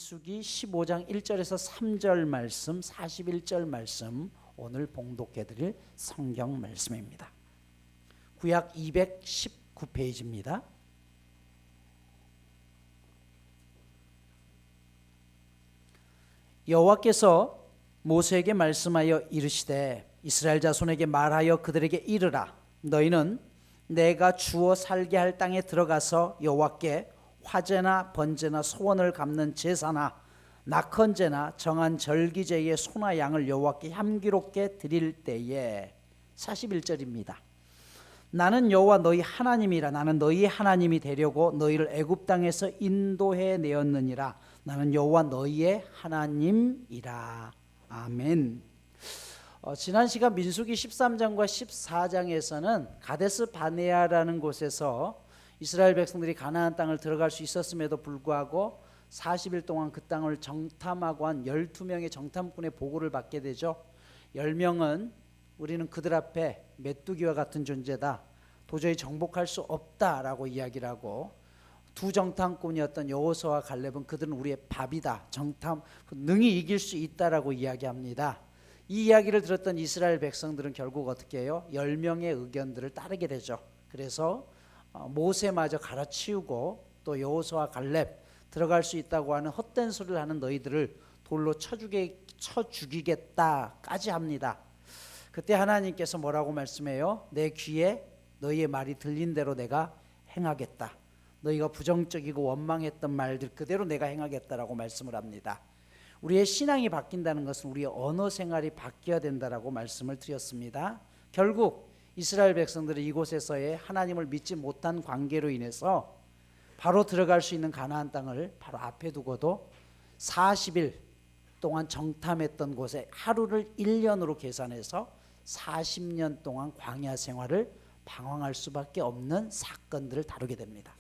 민수기 15장 1절에서 3절 말씀, 41절 말씀 오늘 봉독해 드릴 성경 말씀입니다. 구약 219페이지입니다. 여호와께서 모세에게 말씀하여 이르시되 이스라엘 자손에게 말하여 그들에게 이르라. 너희는 내가 주어 살게 할 땅에 들어가서 여호와께 화제나 번제나 소원을 갚는 제사나 낙헌제나 정한 절기제의 소나 양을 여호와께 향기롭게 드릴 때에 41절입니다. 나는 여호와 너희 하나님이라. 나는 너희 하나님이 되려고 너희를 애굽 땅에서 인도해 내었느니라. 나는 여호와 너희의 하나님이라. 아멘. 지난 시간 민수기 13장과 14장에서는 가데스 바네아라는 곳에서 이스라엘 백성들이 가나안 땅을 들어갈 수 있었음에도 불구하고 40일 동안 그 땅을 정탐하고 한 12명의 정탐꾼의 보고를 받게 되죠. 10명은 우리는 그들 앞에 메뚜기와 같은 존재다, 도저히 정복할 수 없다라고 이야기를 하고, 두 정탐꾼이었던 여호수아와 갈렙은 그들은 우리의 밥이다, 정탐 능히 이길 수 있다라고 이야기합니다. 이 이야기를 들었던 이스라엘 백성들은 결국 어떻게 해요? 10명의 의견들을 따르게 되죠. 그래서 모세마저 갈아치우고 또 여호수아 갈렙 들어갈 수 있다고 하는 헛된 소리를 하는 너희들을 돌로 쳐 죽이겠다까지 합니다. 그때 하나님께서 뭐라고 말씀해요? 내 귀에 너희의 말이 들린 대로 내가 행하겠다. 너희가 부정적이고 원망했던 말들 그대로 내가 행하겠다라고 말씀을 합니다. 우리의 신앙이 바뀐다는 것은 우리의 언어 생활이 바뀌어야 된다라고 말씀을 드렸습니다. 결국 이스라엘 백성들이 이곳에서의 하나님을 믿지 못한 관계로 인해서 바로 들어갈 수 있는 가나안 땅을 바로 앞에 두고도 40일 동안 정탐했던 곳에 하루를 1년으로 계산해서 40년 동안 광야 생활을 방황할 수밖에 없는 사건들을 다루게 됩니다.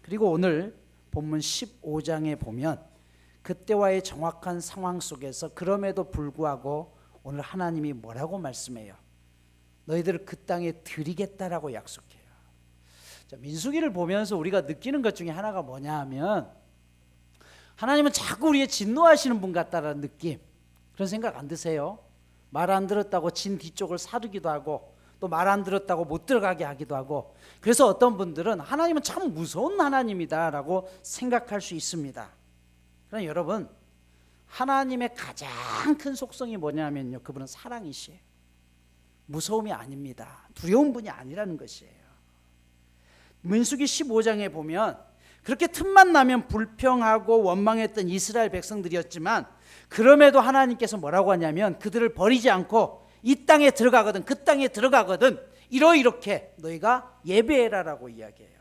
그리고 오늘 본문 15장에 보면 그때와의 정확한 상황 속에서 그럼에도 불구하고 오늘 하나님이 뭐라고 말씀해요? 너희들을 그 땅에 드리겠다라고 약속해요. 자, 민수기를 보면서 우리가 느끼는 것 중에 하나가 뭐냐 하면 하나님은 자꾸 우리의 진노하시는 분 같다라는 느낌, 그런 생각 안 드세요? 말 안 들었다고 진 뒤쪽을 사르기도 하고 또 말 안 들었다고 못 들어가게 하기도 하고, 그래서 어떤 분들은 하나님은 참 무서운 하나님이다라고 생각할 수 있습니다. 그러나 여러분, 하나님의 가장 큰 속성이 뭐냐면요, 그분은 사랑이시에요. 무서움이 아닙니다. 두려운 분이 아니라는 것이에요. 민수기 15장에 보면 그렇게 틈만 나면 불평하고 원망했던 이스라엘 백성들이었지만 그럼에도 하나님께서 뭐라고 하냐면 그들을 버리지 않고 이 땅에 들어가거든, 그 땅에 들어가거든 이렇게 너희가 예배해라라고 이야기해요.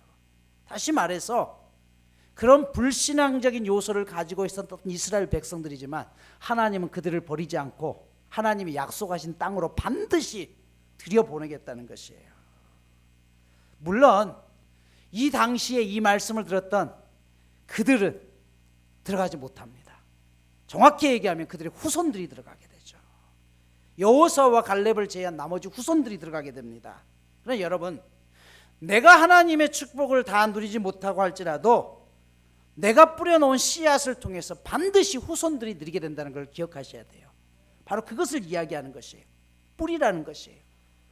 다시 말해서 그런 불신앙적인 요소를 가지고 있었던 이스라엘 백성들이지만 하나님은 그들을 버리지 않고 하나님이 약속하신 땅으로 반드시 들여보내겠다는 것이에요. 물론 이 당시에 이 말씀을 들었던 그들은 들어가지 못합니다. 정확히 얘기하면 그들의 후손들이 들어가게 되죠. 여호수아와 갈렙을 제외한 나머지 후손들이 들어가게 됩니다. 그러나 여러분, 내가 하나님의 축복을 다 누리지 못하고 할지라도 내가 뿌려놓은 씨앗을 통해서 반드시 후손들이 누리게 된다는 걸 기억하셔야 돼요. 바로 그것을 이야기하는 것이에요. 뿌리라는 것이에요.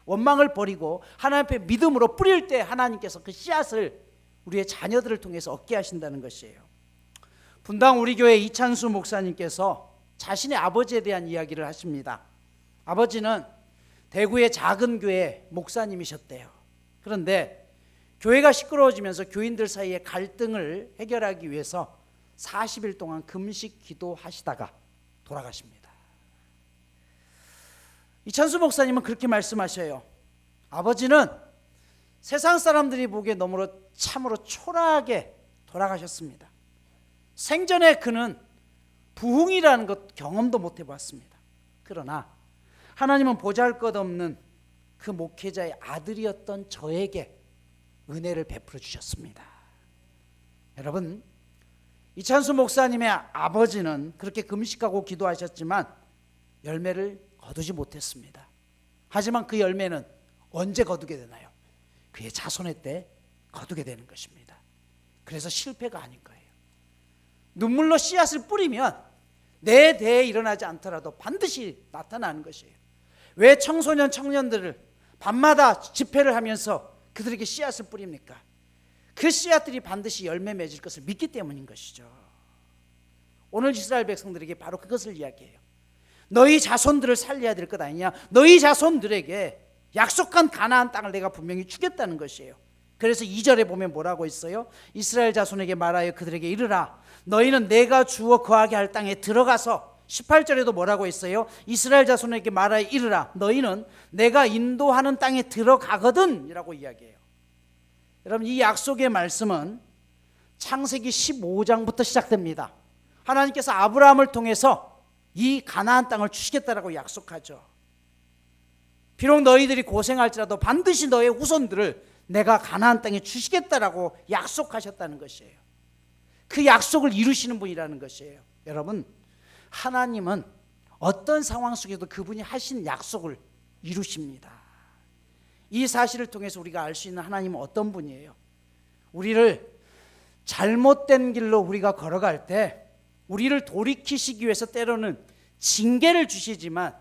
원망을 버리고 하나님 앞에 믿음으로 뿌릴 때 하나님께서 그 씨앗을 우리의 자녀들을 통해서 얻게 하신다는 것이에요. 분당 우리 교회 이찬수 목사님께서 자신의 아버지에 대한 이야기를 하십니다. 아버지는 대구의 작은 교회 목사님이셨대요. 그런데 교회가 시끄러워지면서 교인들 사이의 갈등을 해결하기 위해서 40일 동안 금식 기도하시다가 돌아가십니다. 이찬수 목사님은 그렇게 말씀하셔요. 아버지는 세상 사람들이 보기에 너무 참으로 초라하게 돌아가셨습니다. 생전에 그는 부흥이라는 것 경험도 못 해봤습니다. 그러나 하나님은 보잘것없는 그 목회자의 아들이었던 저에게 은혜를 베풀어 주셨습니다. 여러분, 이찬수 목사님의 아버지는 그렇게 금식하고 기도하셨지만 열매를 거두지 못했습니다. 하지만 그 열매는 언제 거두게 되나요? 그의 자손의 때 거두게 되는 것입니다. 그래서 실패가 아닌 거예요. 눈물로 씨앗을 뿌리면 내 대에 일어나지 않더라도 반드시 나타나는 것이에요. 왜 청소년 청년들을 밤마다 집회를 하면서 그들에게 씨앗을 뿌립니까? 그 씨앗들이 반드시 열매 맺을 것을 믿기 때문인 것이죠. 오늘 이스라엘 백성들에게 바로 그것을 이야기해요. 너희 자손들을 살려야 될 것 아니냐? 너희 자손들에게 약속한 가나안 땅을 내가 분명히 주겠다는 것이에요. 그래서 2절에 보면 뭐라고 있어요? 이스라엘 자손에게 말하여 그들에게 이르라. 너희는 내가 주어 거하게 할 땅에 들어가서, 18절에도 뭐라고 했어요? 이스라엘 자손에게 말하여 이르라. 너희는 내가 인도하는 땅에 들어가거든 이라고 이야기해요. 여러분, 이 약속의 말씀은 창세기 15장부터 시작됩니다. 하나님께서 아브라함을 통해서 이 가나안 땅을 주시겠다라고 약속하죠. 비록 너희들이 고생할지라도 반드시 너의 후손들을 내가 가나안 땅에 주시겠다라고 약속하셨다는 것이에요. 그 약속을 이루시는 분이라는 것이에요. 여러분, 하나님은 어떤 상황 속에도 그분이 하신 약속을 이루십니다. 이 사실을 통해서 우리가 알 수 있는 하나님은 어떤 분이에요? 우리를 잘못된 길로 우리가 걸어갈 때 우리를 돌이키시기 위해서 때로는 징계를 주시지만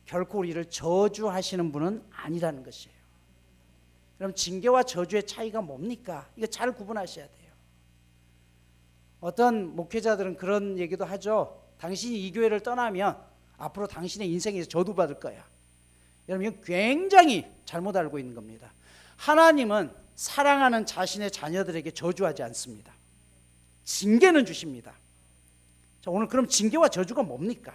결코 우리를 저주하시는 분은 아니라는 것이에요. 그럼 징계와 저주의 차이가 뭡니까? 이거 잘 구분하셔야 돼요. 어떤 목회자들은 그런 얘기도 하죠. 당신이 이 교회를 떠나면 앞으로 당신의 인생에서 저주받을 거야. 여러분, 이건 굉장히 잘못 알고 있는 겁니다. 하나님은 사랑하는 자신의 자녀들에게 저주하지 않습니다. 징계는 주십니다. 자, 오늘 그럼 징계와 저주가 뭡니까?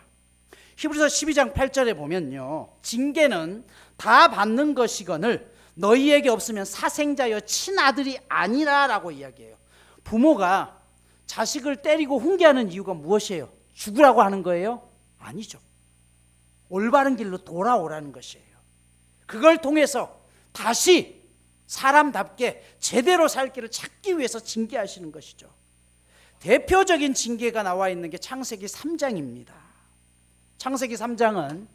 히브리서 12장 8절에 보면요, 징계는 다 받는 것이거늘 너희에게 없으면 사생자여 친아들이 아니라라고 이야기해요. 부모가 자식을 때리고 훈계하는 이유가 무엇이에요? 죽으라고 하는 거예요? 아니죠. 올바른 길로 돌아오라는 것이에요. 그걸 통해서 다시 사람답게 제대로 살 길을 찾기 위해서 징계하시는 것이죠. 대표적인 징계가 나와 있는 게 창세기 3장입니다. 창세기 3장은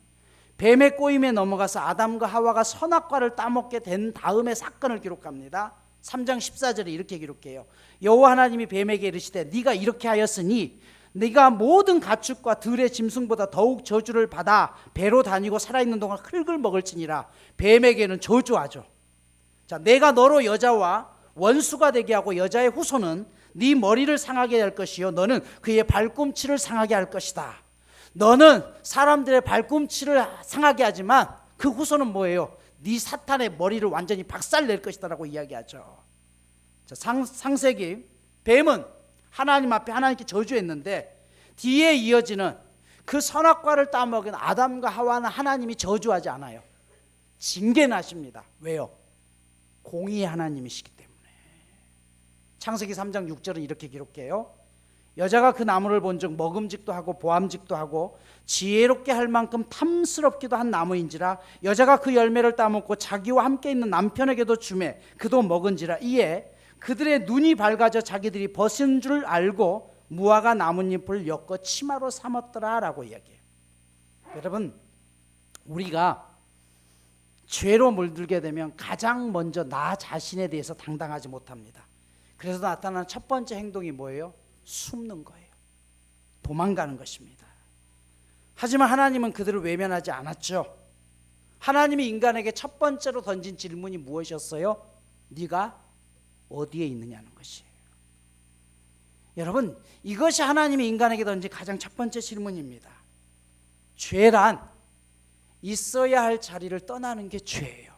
뱀의 꼬임에 넘어가서 아담과 하와가 선악과를 따먹게 된 다음의 사건을 기록합니다. 3장 14절에 이렇게 기록해요. 여호와 하나님이 뱀에게 이르시되 네가 이렇게 하였으니 네가 모든 가축과 들의 짐승보다 더욱 저주를 받아 배로 다니고 살아있는 동안 흙을 먹을지니라. 뱀에게는 저주하죠. 자, 내가 너로 여자와 원수가 되게 하고 여자의 후손은 네 머리를 상하게 할 것이요 너는 그의 발꿈치를 상하게 할 것이다. 너는 사람들의 발꿈치를 상하게 하지만 그 후손은 뭐예요? 네 사탄의 머리를 완전히 박살낼 것이다라고 이야기하죠. 자, 창세기 뱀은 하나님 앞에 하나님께 저주했는데 뒤에 이어지는 그 선악과를 따먹은 아담과 하와는 하나님이 저주하지 않아요. 징계는 하십니다. 왜요? 공의의 하나님이시기 때문에. 창세기 3장 6절은 이렇게 기록해요. 여자가 그 나무를 본즉 먹음직도 하고 보암직도 하고 지혜롭게 할 만큼 탐스럽기도 한 나무인지라 여자가 그 열매를 따먹고 자기와 함께 있는 남편에게도 주매 그도 먹은지라. 이에 그들의 눈이 밝아져 자기들이 벗은 줄 알고 무화과 나뭇잎을 엮어 치마로 삼았더라 라고 이야기해요. 여러분, 우리가 죄로 물들게 되면 가장 먼저 나 자신에 대해서 당당하지 못합니다. 그래서 나타나는 첫 번째 행동이 뭐예요? 숨는 거예요. 도망가는 것입니다. 하지만 하나님은 그들을 외면하지 않았죠. 하나님이 인간에게 첫 번째로 던진 질문이 무엇이었어요? 네가 어디에 있느냐는 것이에요. 여러분, 이것이 하나님이 인간에게 던진 가장 첫 번째 질문입니다. 죄란 있어야 할 자리를 떠나는 게 죄예요.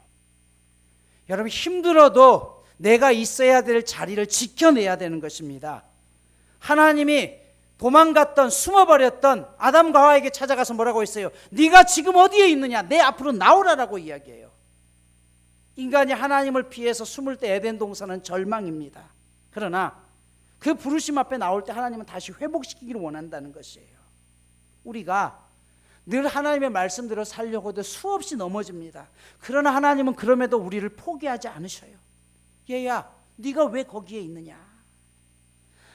여러분, 힘들어도 내가 있어야 될 자리를 지켜내야 되는 것입니다. 하나님이 도망갔던 숨어버렸던 아담과 하와에게 찾아가서 뭐라고 했어요? 네가 지금 어디에 있느냐? 내 앞으로 나오라라고 이야기해요. 인간이 하나님을 피해서 숨을 때 에덴 동산은 절망입니다. 그러나 그 부르심 앞에 나올 때 하나님은 다시 회복시키기를 원한다는 것이에요. 우리가 늘 하나님의 말씀대로 살려고 해도 수없이 넘어집니다. 그러나 하나님은 그럼에도 우리를 포기하지 않으셔요. 얘야, 네가 왜 거기에 있느냐?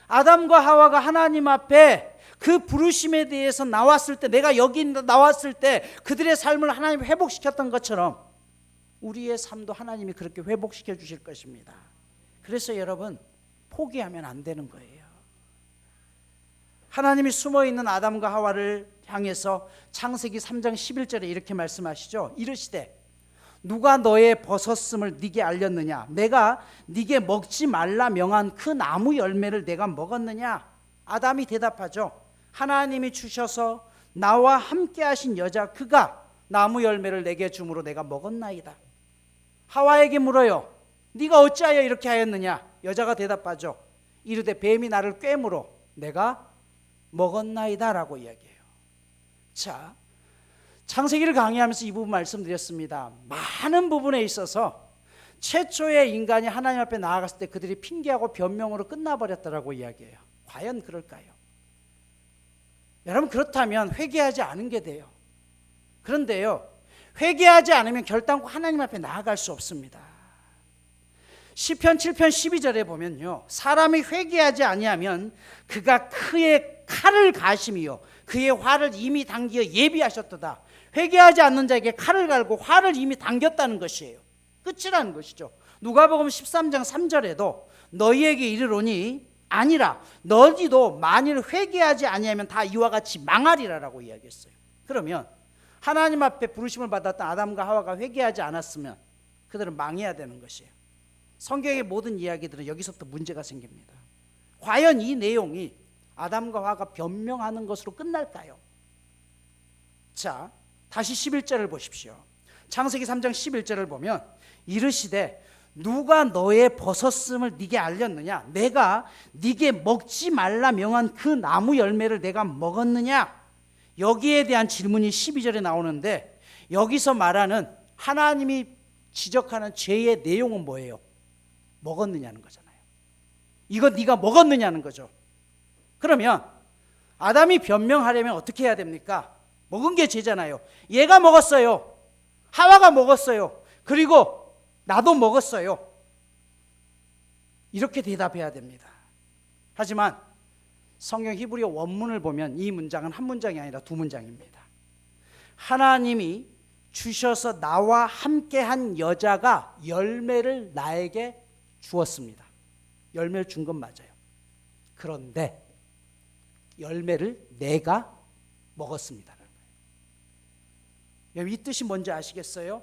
아담과 하와가 하나님 앞에 그 부르심에 대해서 나왔을 때, 내가 여기 나왔을 때 그들의 삶을 하나님이 회복시켰던 것처럼 우리의 삶도 하나님이 그렇게 회복시켜 주실 것입니다. 그래서 여러분, 포기하면 안 되는 거예요. 하나님이 숨어있는 아담과 하와를 향해서 창세기 3장 11절에 이렇게 말씀하시죠. 이르시되 누가 너의 벗었음을 네게 알렸느냐? 내가 네게 먹지 말라 명한 그 나무 열매를 내가 먹었느냐? 아담이 대답하죠. 하나님이 주셔서 나와 함께 하신 여자 그가 나무 열매를 내게 주므로 내가 먹었나이다. 하와에게 물어요. 네가 어찌하여 이렇게 하였느냐? 여자가 대답하죠. 이르되 뱀이 나를 꿰므로 내가 먹었나이다 라고 이야기해요. 자, 창세기를 강의하면서 이 부분 말씀드렸습니다. 많은 부분에 있어서 최초의 인간이 하나님 앞에 나아갔을 때 그들이 핑계하고 변명으로 끝나버렸다라고 이야기해요. 과연 그럴까요? 여러분, 그렇다면 회개하지 않은 게 돼요. 그런데요, 회개하지 않으면 결단코 하나님 앞에 나아갈 수 없습니다. 시편 7편 12절에 보면요, 사람이 회개하지 아니하면 그가 그의 칼을 가심이요 그의 화를 이미 당기어 예비하셨도다. 회개하지 않는 자에게 칼을 갈고 화를 이미 당겼다는 것이에요. 끝이라는 것이죠. 누가복음 13장 3절에도 너희에게 이르노니 아니라 너희도 만일 회개하지 아니하면 다 이와 같이 망하리라라고 이야기했어요. 그러면 하나님 앞에 부르심을 받았던 아담과 하와가 회개하지 않았으면 그들은 망해야 되는 것이에요. 성경의 모든 이야기들은 여기서부터 문제가 생깁니다. 과연 이 내용이 아담과 하와가 변명하는 것으로 끝날까요? 자, 다시 11절을 보십시오. 창세기 3장 11절을 보면 이르시되 누가 너의 벗었음을 네게 알렸느냐? 내가 네게 먹지 말라 명한 그 나무 열매를 내가 먹었느냐? 여기에 대한 질문이 12절에 나오는데 여기서 말하는 하나님이 지적하는 죄의 내용은 뭐예요? 먹었느냐는 거잖아요. 이거 네가 먹었느냐는 거죠. 그러면 아담이 변명하려면 어떻게 해야 됩니까? 먹은 게 죄잖아요. 얘가 먹었어요. 하와가 먹었어요. 그리고 나도 먹었어요. 이렇게 대답해야 됩니다. 하지만 성경 히브리어 원문을 보면 이 문장은 한 문장이 아니라 두 문장입니다. 하나님이 주셔서 나와 함께한 여자가 열매를 나에게 주었습니다. 열매를 준 건 맞아요. 그런데 열매를 내가 먹었습니다. 이 뜻이 뭔지 아시겠어요?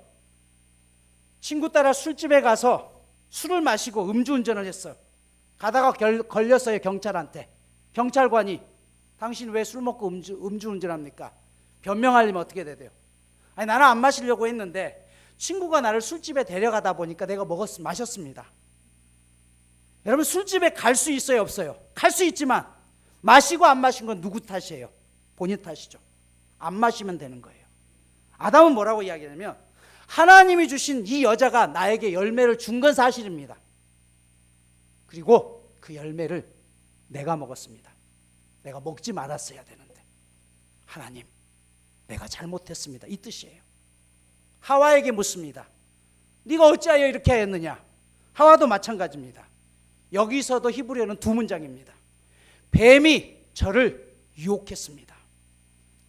친구 따라 술집에 가서 술을 마시고 음주운전을 했어요. 가다가 걸렸어요, 경찰한테. 경찰관이 당신 왜 술 먹고 음주운전합니까? 변명하려면 어떻게 돼요? 아니, 나는 안 마시려고 했는데 친구가 나를 술집에 데려가다 보니까 내가 마셨습니다. 여러분, 술집에 갈 수 있어요, 없어요? 갈 수 있지만 마시고 안 마신 건 누구 탓이에요? 본인 탓이죠. 안 마시면 되는 거예요. 아담은 뭐라고 이야기하냐면 하나님이 주신 이 여자가 나에게 열매를 준 건 사실입니다. 그리고 그 열매를 내가 먹었습니다. 내가 먹지 말았어야 되는데 하나님, 내가 잘못했습니다. 이 뜻이에요. 하와에게 묻습니다. 네가 어찌하여 이렇게 했느냐? 하와도 마찬가지입니다. 여기서도 히브리어는 두 문장입니다. 뱀이 저를 유혹했습니다.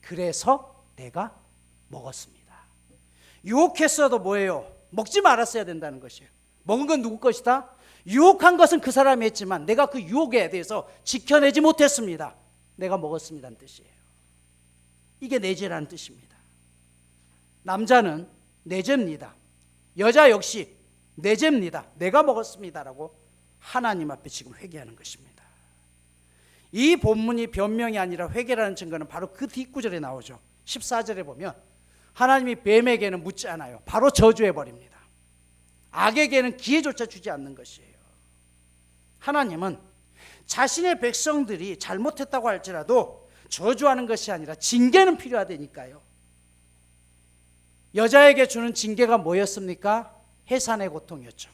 그래서 내가 먹었습니다. 유혹했어도 뭐예요? 먹지 말았어야 된다는 것이에요. 먹은 건 누구 것이다? 유혹한 것은 그 사람이 했지만 내가 그 유혹에 대해서 지켜내지 못했습니다. 내가 먹었습니다는 뜻이에요. 이게 내 죄라는 뜻입니다. 남자는 내 죄입니다. 여자 역시 내 죄입니다. 내가 먹었습니다라고 하나님 앞에 지금 회개하는 것입니다. 이 본문이 변명이 아니라 회개라는 증거는 바로 그 뒷구절에 나오죠. 14절에 보면 하나님이 뱀에게는 묻지 않아요. 바로 저주해버립니다. 악에게는 기회조차 주지 않는 것이에요. 하나님은 자신의 백성들이 잘못했다고 할지라도 저주하는 것이 아니라 징계는 필요하다니까요. 여자에게 주는 징계가 뭐였습니까? 해산의 고통이었죠.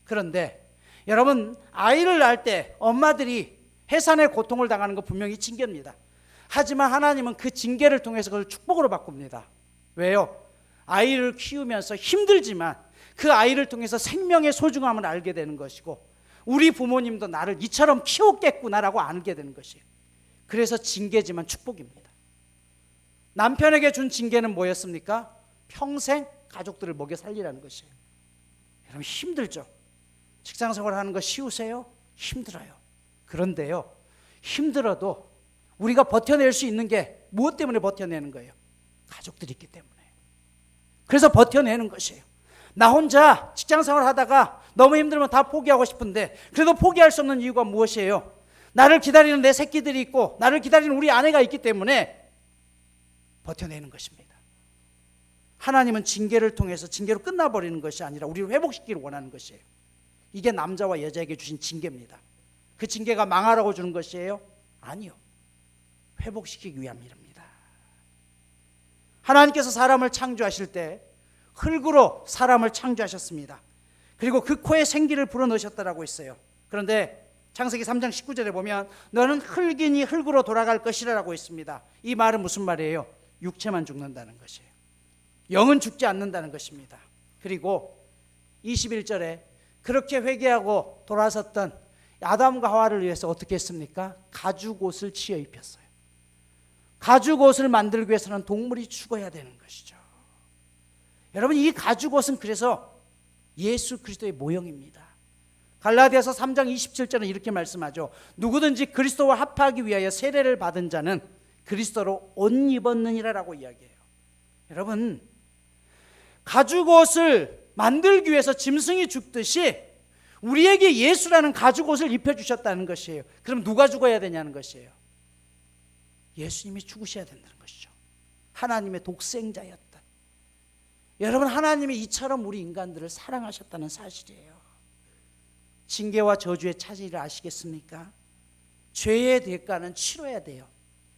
그런데 여러분, 아이를 낳을 때 엄마들이 해산의 고통을 당하는 거 분명히 징계입니다. 하지만 하나님은 그 징계를 통해서 그걸 축복으로 바꿉니다. 왜요? 아이를 키우면서 힘들지만 그 아이를 통해서 생명의 소중함을 알게 되는 것이고 우리 부모님도 나를 이처럼 키웠겠구나라고 알게 되는 것이에요. 그래서 징계지만 축복입니다. 남편에게 준 징계는 뭐였습니까? 평생 가족들을 먹여 살리라는 것이에요. 여러분, 힘들죠? 직장생활 하는 거 쉬우세요? 힘들어요. 그런데요, 힘들어도 우리가 버텨낼 수 있는 게 무엇 때문에 버텨내는 거예요? 가족들이 있기 때문에. 그래서 버텨내는 것이에요. 나 혼자 직장생활 하다가 너무 힘들면 다 포기하고 싶은데 그래도 포기할 수 없는 이유가 무엇이에요? 나를 기다리는 내 새끼들이 있고 나를 기다리는 우리 아내가 있기 때문에 버텨내는 것입니다. 하나님은 징계를 통해서 징계로 끝나버리는 것이 아니라 우리를 회복시키기를 원하는 것이에요. 이게 남자와 여자에게 주신 징계입니다. 그 징계가 망하라고 주는 것이에요? 아니요. 회복시키기 위함입니다. 하나님께서 사람을 창조하실 때 흙으로 사람을 창조하셨습니다. 그리고 그 코에 생기를 불어넣으셨다라고 했어요. 그런데 창세기 3장 19절에 보면 너는 흙이니 흙으로 돌아갈 것이라고 했습니다. 이 말은 무슨 말이에요? 육체만 죽는다는 것이에요. 영은 죽지 않는다는 것입니다. 그리고 21절에 그렇게 회개하고 돌아섰던 아담과 하와를 위해서 어떻게 했습니까? 가죽옷을 지어 입혔어요. 가죽옷을 만들기 위해서는 동물이 죽어야 되는 것이죠. 여러분, 이 가죽옷은 그래서 예수 그리스도의 모형입니다. 갈라디아서 3장 27절은 이렇게 말씀하죠. 누구든지 그리스도와 합하기 위하여 세례를 받은 자는 그리스도로 옷 입었느니라라고 이야기해요. 여러분, 가죽옷을 만들기 위해서 짐승이 죽듯이 우리에게 예수라는 가죽옷을 입혀주셨다는 것이에요. 그럼 누가 죽어야 되냐는 것이에요. 예수님이 죽으셔야 된다는 것이죠. 하나님의 독생자였다. 여러분, 하나님이 이처럼 우리 인간들을 사랑하셨다는 사실이에요. 징계와 저주의 차지를 아시겠습니까? 죄의 대가는 치러야 돼요.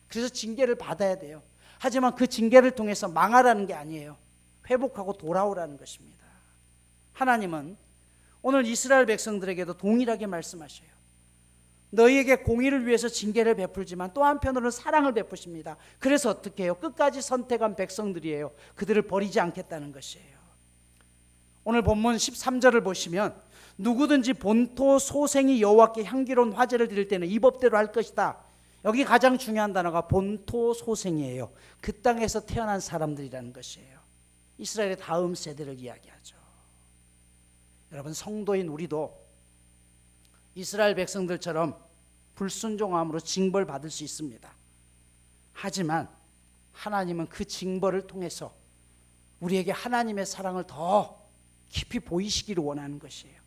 그래서 징계를 받아야 돼요. 하지만 그 징계를 통해서 망하라는 게 아니에요. 회복하고 돌아오라는 것입니다. 하나님은 오늘 이스라엘 백성들에게도 동일하게 말씀하셔요. 너희에게 공의를 위해서 징계를 베풀지만 또 한편으로는 사랑을 베푸십니다. 그래서 어떻게 해요? 끝까지 선택한 백성들이에요. 그들을 버리지 않겠다는 것이에요. 오늘 본문 13절을 보시면 누구든지 본토 소생이 여호와께 향기로운 화제를 드릴 때는 이 법대로 할 것이다. 여기 가장 중요한 단어가 본토 소생이에요. 그 땅에서 태어난 사람들이라는 것이에요. 이스라엘의 다음 세대를 이야기하죠. 여러분, 성도인 우리도 이스라엘 백성들처럼 불순종함으로 징벌 받을 수 있습니다. 하지만 하나님은 그 징벌을 통해서 우리에게 하나님의 사랑을 더 깊이 보이시기를 원하는 것이에요.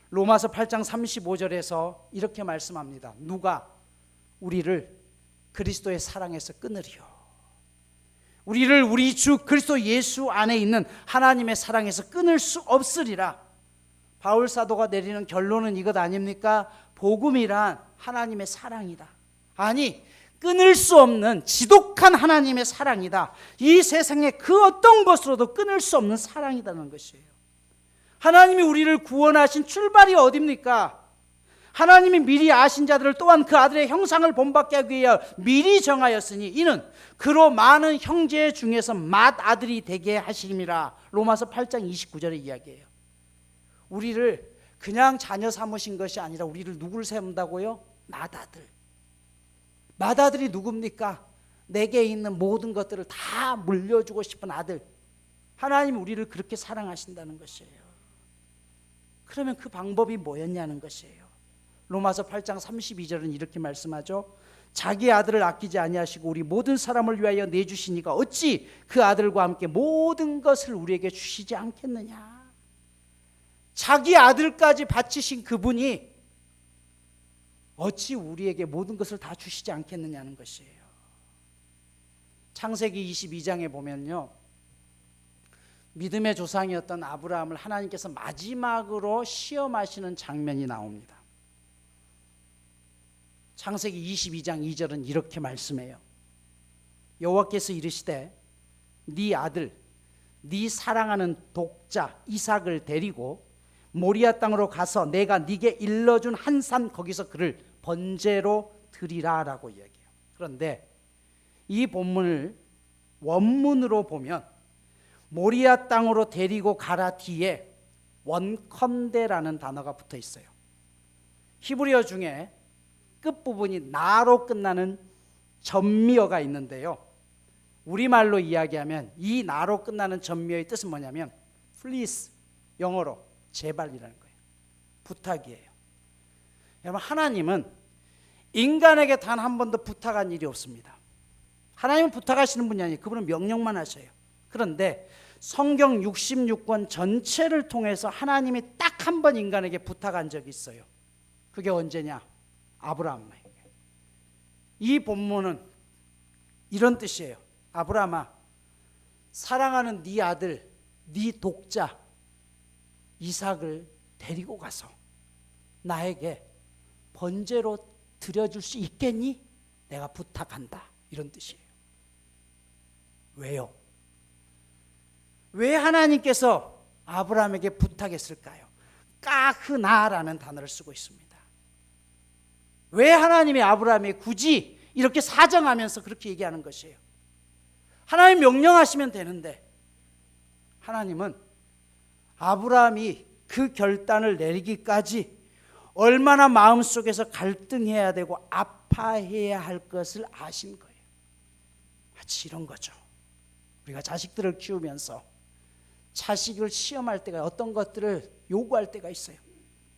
로마서 8장 35절에서 이렇게 말씀합니다. 누가 우리를 그리스도의 사랑에서 끊으리요? 우리를 우리 주 그리스도 예수 안에 있는 하나님의 사랑에서 끊을 수 없으리라. 바울 사도가 내리는 결론은 이것 아닙니까? 복음이란 하나님의 사랑이다. 아니, 끊을 수 없는 지독한 하나님의 사랑이다. 이 세상에 그 어떤 것으로도 끊을 수 없는 사랑이라는 것이에요. 하나님이 우리를 구원하신 출발이 어디입니까? 하나님이 미리 아신 자들을 또한 그 아들의 형상을 본받게 하기 위하여 미리 정하였으니 이는 그로 많은 형제 중에서 맏아들이 되게 하심이라. 로마서 8장 29절의 이야기예요. 우리를 그냥 자녀 삼으신 것이 아니라 우리를 누굴 세운다고요? 맏아들. 맏아들이 누굽니까? 내게 있는 모든 것들을 다 물려주고 싶은 아들. 하나님이 우리를 그렇게 사랑하신다는 것이에요. 그러면 그 방법이 뭐였냐는 것이에요. 로마서 8장 32절은 이렇게 말씀하죠. 자기 아들을 아끼지 아니하시고 우리 모든 사람을 위하여 내주시니까 어찌 그 아들과 함께 모든 것을 우리에게 주시지 않겠느냐. 자기 아들까지 바치신 그분이 어찌 우리에게 모든 것을 다 주시지 않겠느냐는 것이에요. 창세기 22장에 보면요, 믿음의 조상이었던 아브라함을 하나님께서 마지막으로 시험하시는 장면이 나옵니다. 창세기 22장 2절은 이렇게 말씀해요. 여호와께서 이르시되 네 아들 네 사랑하는 독자 이삭을 데리고 모리아 땅으로 가서 내가 네게 일러준 한 산 거기서 그를 번제로 드리라라고 이야기해요. 그런데 이 본문을 원문으로 보면 모리아 땅으로 데리고 가라 뒤에 원컨대라는 단어가 붙어 있어요. 히브리어 중에 끝부분이 나로 끝나는 전미어가 있는데요, 우리말로 이야기하면 이 나로 끝나는 전미어의 뜻은 뭐냐면 please, 영어로 제발이라는 거예요. 부탁이에요. 여러분, 하나님은 인간에게 단 한 번도 부탁한 일이 없습니다. 하나님은 부탁하시는 분이 아니에요. 그분은 명령만 하셔요. 그런데 성경 66권 전체를 통해서 하나님이 딱 한 번 인간에게 부탁한 적이 있어요. 그게 언제냐? 아브라함에게. 이 본문은 이런 뜻이에요. 아브라함아, 사랑하는 네 아들, 네 독자 이삭을 데리고 가서 나에게 번제로 드려줄 수 있겠니? 내가 부탁한다. 이런 뜻이에요. 왜요? 왜 하나님께서 아브라함에게 부탁했을까요? 까흐나라는 단어를 쓰고 있습니다. 왜 하나님이 아브라함에게 굳이 이렇게 사정하면서 그렇게 얘기하는 것이에요? 하나님 명령하시면 되는데 하나님은 아브라함이 그 결단을 내리기까지 얼마나 마음속에서 갈등해야 되고 아파해야 할 것을 아신 거예요. 마치 이런 거죠. 우리가 자식들을 키우면서 자식을 시험할 때가 어떤 것들을 요구할 때가 있어요.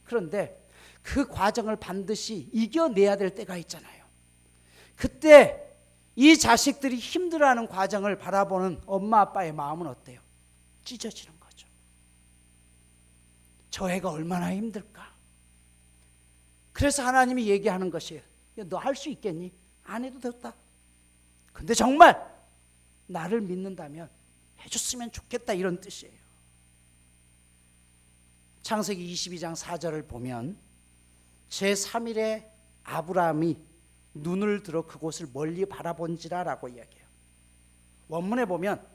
그런데 그 과정을 반드시 이겨내야 될 때가 있잖아요. 그때 이 자식들이 힘들어하는 과정을 바라보는 엄마 아빠의 마음은 어때요? 찢어지는 거죠. 저 애가 얼마나 힘들까? 그래서 하나님이 얘기하는 것이에요. 너 할 수 있겠니? 안 해도 됐다. 근데 정말 나를 믿는다면 해줬으면 좋겠다, 이런 뜻이에요. 창세기 22장 4절을 보면 제3일에 아브라함이 눈을 들어 그곳을 멀리 바라본지라 라고 이야기해요. 원문에 보면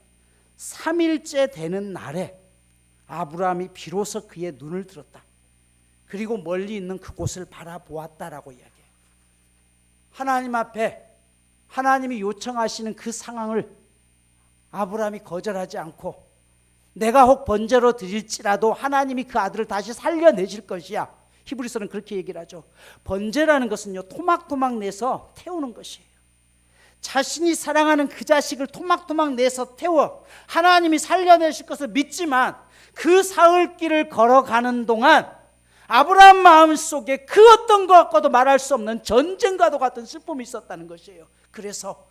3일째 되는 날에 아브라함이 비로소 그의 눈을 들었다. 그리고 멀리 있는 그곳을 바라보았다라고 이야기해요. 하나님 앞에 하나님이 요청하시는 그 상황을 아브라함이 거절하지 않고 내가 혹 번제로 드릴지라도 하나님이 그 아들을 다시 살려내실 것이야. 히브리서는 그렇게 얘기를 하죠. 번제라는 것은요, 토막토막 내서 태우는 것이에요. 자신이 사랑하는 그 자식을 토막토막 내서 태워 하나님이 살려내실 것을 믿지만 그 사흘길을 걸어가는 동안 아브라함 마음속에 그 어떤 것과도 말할 수 없는 전쟁과도 같은 슬픔이 있었다는 것이에요. 그래서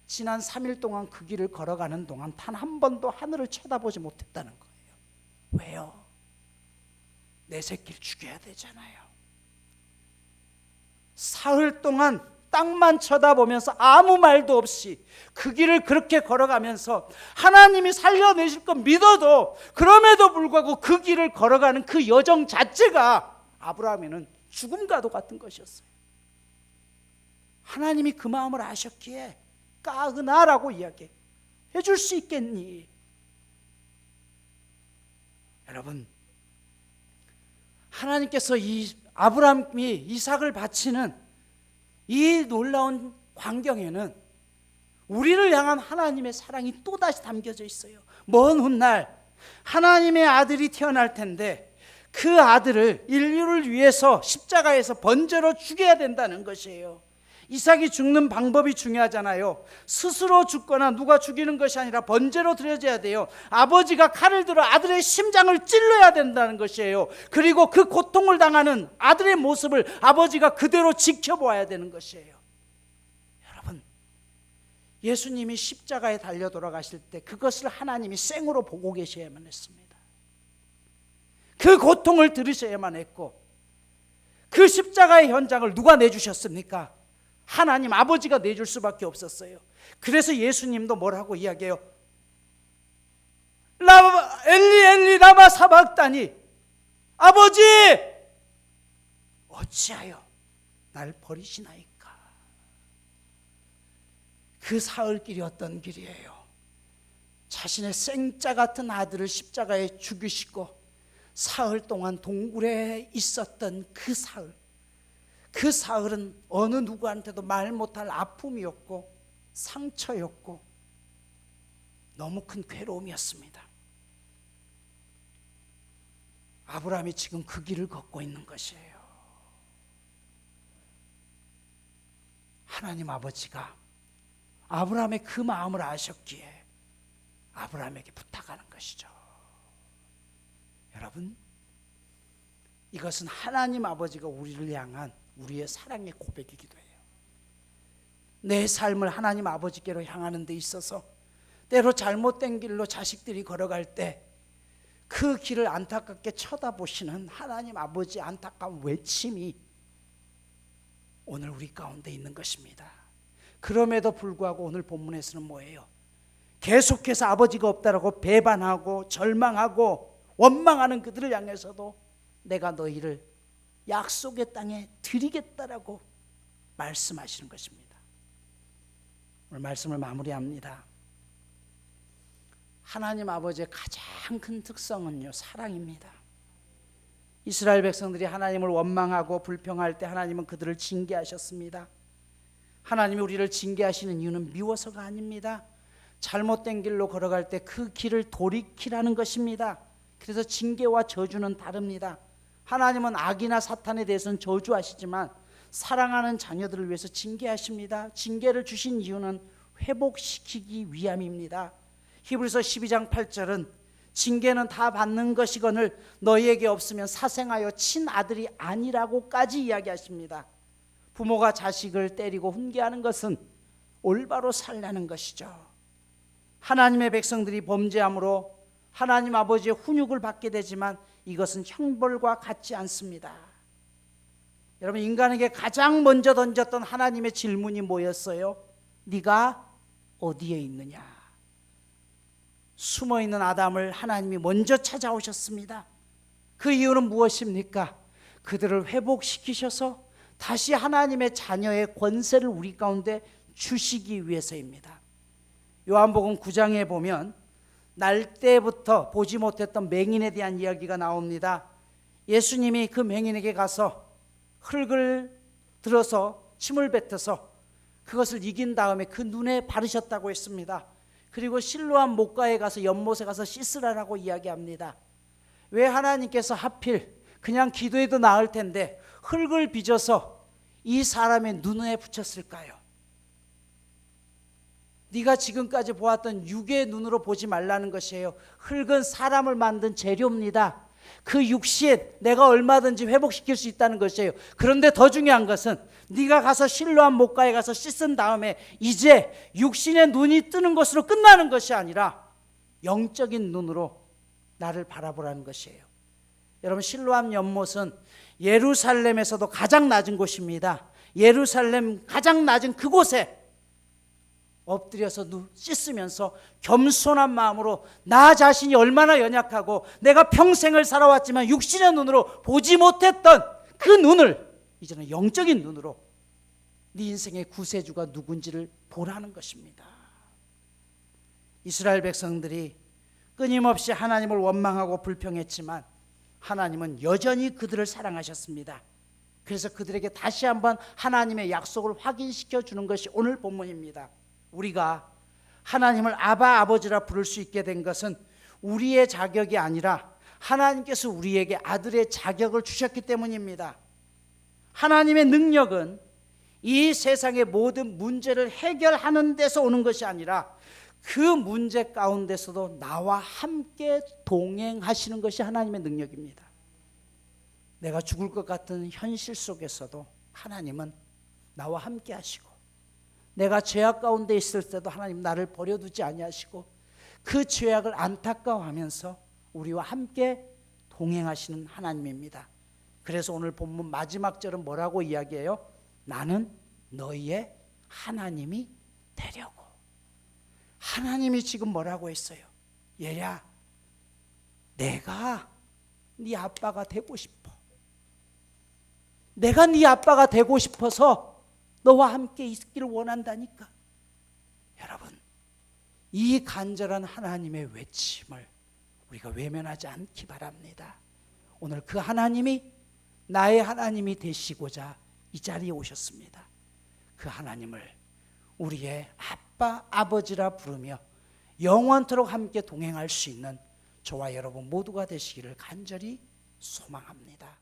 지난 3일 동안 그 길을 걸어가는 동안 단 한 번도 하늘을 쳐다보지 못했다는 거예요. 왜요? 내 새끼를 죽여야 되잖아요. 사흘 동안 땅만 쳐다보면서 아무 말도 없이 그 길을 그렇게 걸어가면서 하나님이 살려내실 거 믿어도 그럼에도 불구하고 그 길을 걸어가는 그 여정 자체가 아브라함에는 죽음과도 같은 것이었어요. 하나님이 그 마음을 아셨기에 까그나라고 이야기해 줄 수 있겠니? 여러분, 하나님께서 이 아브라함이 이삭을 바치는 이 놀라운 광경에는 우리를 향한 하나님의 사랑이 또다시 담겨져 있어요. 먼 훗날 하나님의 아들이 태어날 텐데 그 아들을 인류를 위해서 십자가에서 번제로 죽여야 된다는 것이에요. 이삭이 죽는 방법이 중요하잖아요. 스스로 죽거나 누가 죽이는 것이 아니라 번제로 드려져야 돼요. 아버지가 칼을 들어 아들의 심장을 찔러야 된다는 것이에요. 그리고 그 고통을 당하는 아들의 모습을 아버지가 그대로 지켜보아야 되는 것이에요. 여러분, 예수님이 십자가에 달려 돌아가실 때 그것을 하나님이 생으로 보고 계셔야만 했습니다. 그 고통을 들으셔야만 했고, 그 십자가의 현장을 누가 내주셨습니까? 하나님 아버지가 내줄 수밖에 없었어요. 그래서 예수님도 뭐라고 이야기해요? 엘리 엘리 라마 사박다니, 아버지 어찌하여 날 버리시나이까. 그 사흘길이 어떤 길이에요? 자신의 생자 같은 아들을 십자가에 죽이시고 사흘 동안 동굴에 있었던 그 사흘, 그 사흘은 어느 누구한테도 말 못할 아픔이었고 상처였고 너무 큰 괴로움이었습니다. 아브라함이 지금 그 길을 걷고 있는 것이에요. 하나님 아버지가 아브라함의 그 마음을 아셨기에 아브라함에게 부탁하는 것이죠. 여러분, 이것은 하나님 아버지가 우리를 향한 우리의 사랑의 고백이기도 해요. 내 삶을 하나님 아버지께로 향하는 데 있어서 때로 잘못된 길로 자식들이 걸어갈 때 그 길을 안타깝게 쳐다보시는 하나님 아버지의 안타까운 외침이 오늘 우리 가운데 있는 것입니다. 그럼에도 불구하고 오늘 본문에서는 뭐예요? 계속해서 아버지가 없다라고 배반하고 절망하고 원망하는 그들을 향해서도 내가 너희를 약속의 땅에 드리겠다라고 말씀하시는 것입니다. 오늘 말씀을 마무리합니다. 하나님 아버지의 가장 큰 특성은요, 사랑입니다. 이스라엘 백성들이 하나님을 원망하고 불평할 때 하나님은 그들을 징계하셨습니다. 하나님이 우리를 징계하시는 이유는 미워서가 아닙니다. 잘못된 길로 걸어갈 때 그 길을 돌이키라는 것입니다. 그래서 징계와 저주는 다릅니다. 하나님은 악이나 사탄에 대해서는 저주하시지만 사랑하는 자녀들을 위해서 징계하십니다. 징계를 주신 이유는 회복시키기 위함입니다. 히브리서 12장 8절은 징계는 다 받는 것이거늘 너희에게 없으면 사생하여 친아들이 아니라고까지 이야기하십니다. 부모가 자식을 때리고 훈계하는 것은 올바로 살라는 것이죠. 하나님의 백성들이 범죄함으로 하나님 아버지의 훈육을 받게 되지만 이것은 형벌과 같지 않습니다. 여러분, 인간에게 가장 먼저 던졌던 하나님의 질문이 뭐였어요? 네가 어디에 있느냐? 숨어있는 아담을 하나님이 먼저 찾아오셨습니다. 그 이유는 무엇입니까? 그들을 회복시키셔서 다시 하나님의 자녀의 권세를 우리 가운데 주시기 위해서입니다. 요한복음 9장에 보면 날 때부터 보지 못했던 맹인에 대한 이야기가 나옵니다. 예수님이 그 맹인에게 가서 흙을 들어서 침을 뱉어서 그것을 이긴 다음에 그 눈에 바르셨다고 했습니다. 그리고 실로암 목가에 가서 연못에 가서 씻으라라고 이야기합니다. 왜 하나님께서 하필 그냥 기도해도 나을 텐데 흙을 빚어서 이 사람의 눈에 붙였을까요? 네가 지금까지 보았던 육의 눈으로 보지 말라는 것이에요. 흙은 사람을 만든 재료입니다. 그 육신 내가 얼마든지 회복시킬 수 있다는 것이에요. 그런데 더 중요한 것은 네가 가서 실로암 목가에 가서 씻은 다음에 이제 육신의 눈이 뜨는 것으로 끝나는 것이 아니라 영적인 눈으로 나를 바라보라는 것이에요. 여러분, 실로암 연못은 예루살렘에서도 가장 낮은 곳입니다. 예루살렘 가장 낮은 그곳에 엎드려서 씻으면서 겸손한 마음으로 나 자신이 얼마나 연약하고 내가 평생을 살아왔지만 육신의 눈으로 보지 못했던 그 눈을 이제는 영적인 눈으로 네 인생의 구세주가 누군지를 보라는 것입니다. 이스라엘 백성들이 끊임없이 하나님을 원망하고 불평했지만 하나님은 여전히 그들을 사랑하셨습니다. 그래서 그들에게 다시 한번 하나님의 약속을 확인시켜 주는 것이 오늘 본문입니다. 우리가 하나님을 아바 아버지라 부를 수 있게 된 것은 우리의 자격이 아니라 하나님께서 우리에게 아들의 자격을 주셨기 때문입니다. 하나님의 능력은 이 세상의 모든 문제를 해결하는 데서 오는 것이 아니라 그 문제 가운데서도 나와 함께 동행하시는 것이 하나님의 능력입니다. 내가 죽을 것 같은 현실 속에서도 하나님은 나와 함께 하시고, 내가 죄악 가운데 있을 때도 하나님 나를 버려두지 아니하시고 그 죄악을 안타까워하면서 우리와 함께 동행하시는 하나님입니다. 그래서 오늘 본문 마지막 절은 뭐라고 이야기해요? 나는 너희의 하나님이 되려고. 하나님이 지금 뭐라고 했어요? 얘야, 내가 네 아빠가 되고 싶어. 내가 네 아빠가 되고 싶어서 너와 함께 있기를 원한다니까. 여러분, 이 간절한 하나님의 외침을 우리가 외면하지 않기 바랍니다. 오늘 그 하나님이 나의 하나님이 되시고자 이 자리에 오셨습니다. 그 하나님을 우리의 아빠, 아버지라 부르며 영원토록 함께 동행할 수 있는 저와 여러분 모두가 되시기를 간절히 소망합니다.